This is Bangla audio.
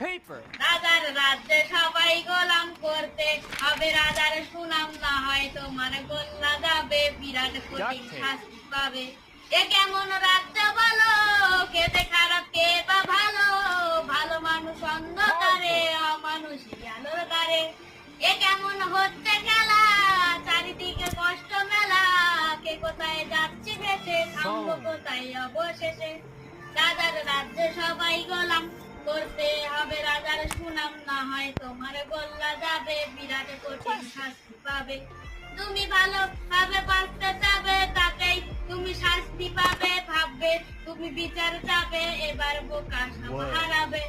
রাজার রাজ্যে সবাই গোলাম করতে হবে, রাজার সুনাম না হয় তোমার গোল্লা যাবে, বিরাট কঠিন শাস্তি পাবে। এ কেমন রাজ্য বলো, কেতে খারাপ কে বা ভালো, ভালো মানুষ অন্ধকারে, অমানুষী আলোর দ্বারে। এ কেমন হচ্ছে খেলা, চারিদিকে কষ্ট মেলা, কে কোথায় যাচ্ছে ভেসে, থামবো কোথায় অবশেষে। রাজার রাজ্যে সবাই গোলাম করতে হবে, রাজার সুনাম না হয় তোমার গোল্লা যাবে, বিরাট কঠিন শাস্তি পাবে। তুমি ভালোভাবে বাঁচতে চাবে, তাতেই তুমি শাস্তি পাবে, ভাববে তুমি বিচার চাবে, এবার বোকা হারাবে।